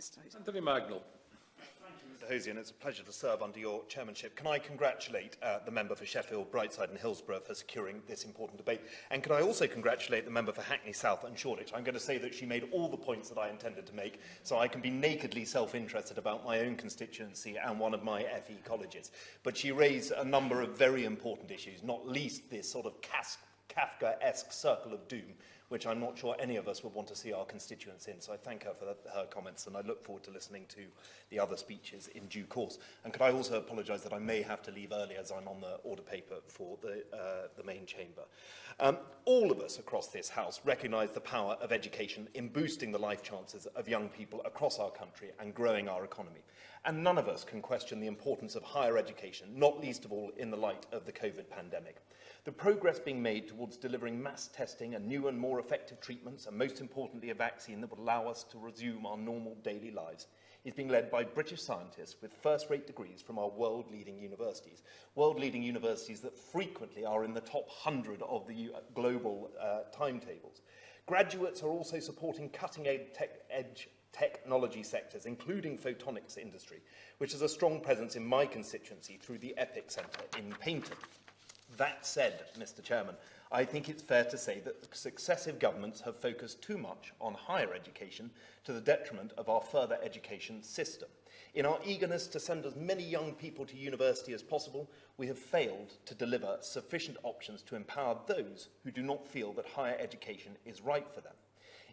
Mr. Hosian. Anthony Mangnall. Mr. Hosian, it's a pleasure to serve under your chairmanship. Can I congratulate the member for Sheffield, Brightside and Hillsborough for securing this important debate? And can I also congratulate the member for Hackney South and Shoreditch? I'm going to say that she made all the points that I intended to make, so I can be nakedly self-interested about my own constituency and one of my FE colleges. But she raised a number of very important issues, not least this sort of Kafka-esque circle of doom, which I'm not sure any of us would want to see our constituents in. So I thank her for her comments, and I look forward to listening to the other speeches in due course. And could I also apologise that I may have to leave early as I'm on the order paper for the main chamber. All of us across this House recognise the power of education in boosting the life chances of young people across our country and growing our economy. And none of us can question the importance of higher education, not least of all in the light of the COVID pandemic. The progress being made towards delivering mass testing and new and more effective treatments, and most importantly a vaccine that would allow us to resume our normal daily lives, is being led by British scientists with first-rate degrees from our world-leading universities that frequently are in the top 100 of the global timetables. Graduates are also supporting cutting-edge technology sectors, including photonics industry, which has a strong presence in my constituency through the EPIC Centre in Paynton. That said, Mr. Chairman, I think it's fair to say that successive governments have focused too much on higher education to the detriment of our further education system. In our eagerness to send as many young people to university as possible, we have failed to deliver sufficient options to empower those who do not feel that higher education is right for them.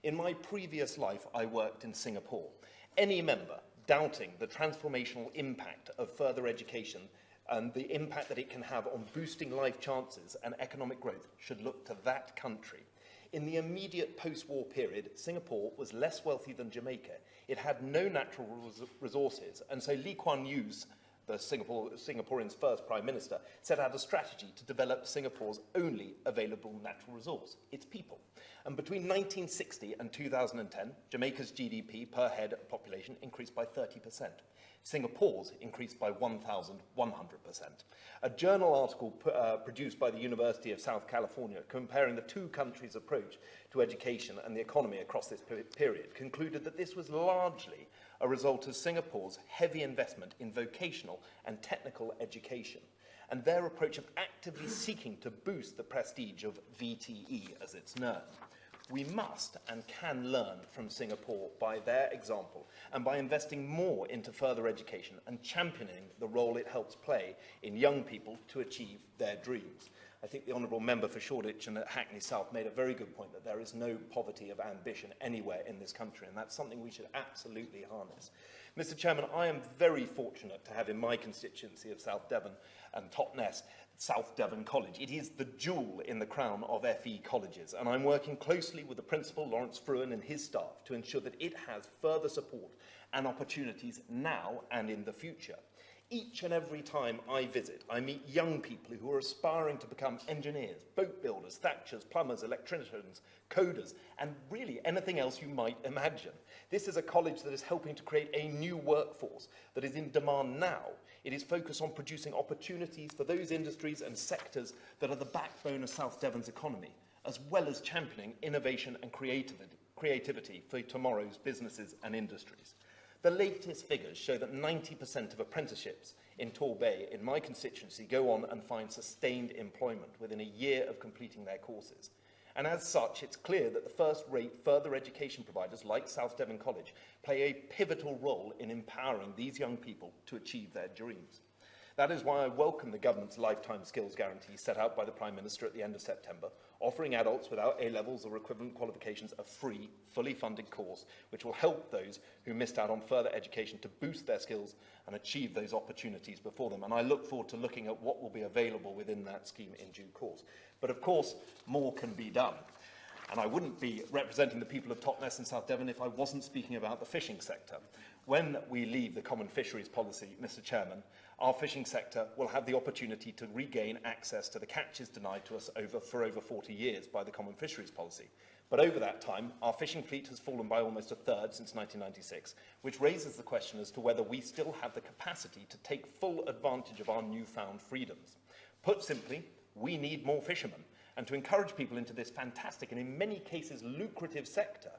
In my previous life, I worked in Singapore. Any member doubting the transformational impact of further education and the impact that it can have on boosting life chances and economic growth should look to that country. In the immediate post-war period, Singapore was less wealthy than Jamaica. It had no natural resources, and so Lee Kuan Yew's, the Singaporean's first Prime Minister, set out a strategy to develop Singapore's only available natural resource, its people. And between 1960 and 2010, Jamaica's GDP per head of population increased by 30%. Singapore's increased by 1,100%. A journal article produced by the University of South California comparing the two countries' approach to education and the economy across this period concluded that this was largely a result of Singapore's heavy investment in vocational and technical education, and their approach of actively seeking to boost the prestige of VTE, as it's known. We must and can learn from Singapore by their example and by investing more into further education and championing the role it helps play in young people to achieve their dreams. I think the Honourable Member for Shoreditch and Hackney South made a very good point that there is no poverty of ambition anywhere in this country, and that's something we should absolutely harness. Mr. Chairman, I am very fortunate to have in my constituency of South Devon and Totnes South Devon College. It is the jewel in the crown of FE colleges, and I'm working closely with the Principal, Lawrence Fruin, and his staff to ensure that it has further support and opportunities now and in the future. Each and every time I visit, I meet young people who are aspiring to become engineers, boat builders, thatchers, plumbers, electricians, coders, and really anything else you might imagine. This is a college that is helping to create a new workforce that is in demand now. It is focused on producing opportunities for those industries and sectors that are the backbone of South Devon's economy, as well as championing innovation and creativity for tomorrow's businesses and industries. The latest figures show that 90% of apprenticeships in Tor Bay, in my constituency, go on and find sustained employment within a year of completing their courses. And as such, it's clear that the first-rate further education providers like South Devon College play a pivotal role in empowering these young people to achieve their dreams. That is why I welcome the government's lifetime skills guarantee set out by the Prime Minister at the end of September, offering adults without A-levels or equivalent qualifications a free, fully funded course, which will help those who missed out on further education to boost their skills and achieve those opportunities before them. And I look forward to looking at what will be available within that scheme in due course. But of course, more can be done. And I wouldn't be representing the people of Totnes and South Devon if I wasn't speaking about the fishing sector. When we leave the common fisheries policy, Mr. Chairman, our fishing sector will have the opportunity to regain access to the catches denied to us for over 40 years by the common fisheries policy. But over that time, our fishing fleet has fallen by almost a third since 1996, which raises the question as to whether we still have the capacity to take full advantage of our newfound freedoms. Put simply, we need more fishermen. And to encourage people into this fantastic and in many cases lucrative sector,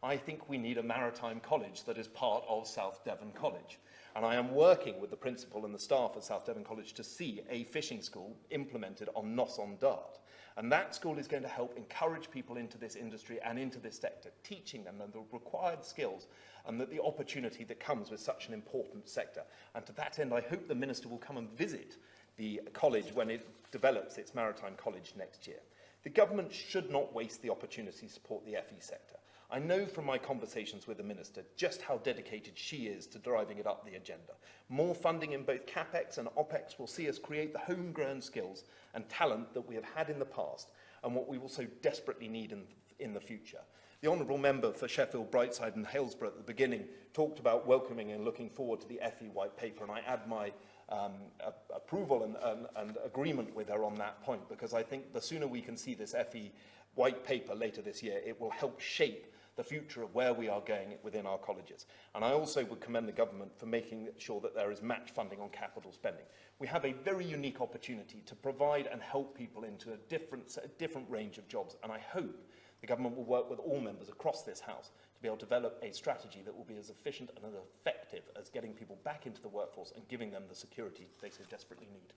I think we need a maritime college that is part of South Devon College. And I am working with the principal and the staff at South Devon College to see a fishing school implemented on Nos on Dart. And that school is going to help encourage people into this industry and into this sector, teaching them the required skills and the opportunity that comes with such an important sector. And to that end, I hope the Minister will come and visit the college when it develops its maritime college next year. The government should not waste the opportunity to support the FE sector. I know from my conversations with the Minister just how dedicated she is to driving it up the agenda. More funding in both CapEx and OpEx will see us create the homegrown skills and talent that we have had in the past and what we will so desperately need in the future. The Honourable Member for Sheffield, Brightside and Hillsborough at the beginning talked about welcoming and looking forward to the FE White Paper, and I add my approval and agreement with her on that point, because I think the sooner we can see this FE White Paper later this year, it will help shape the future of where we are going within our colleges. And I also would commend the government for making sure that there is match funding on capital spending. We have a very unique opportunity to provide and help people into a different range of jobs, and I hope the government will work with all members across this House to be able to develop a strategy that will be as efficient and as effective as getting people back into the workforce and giving them the security they so desperately need.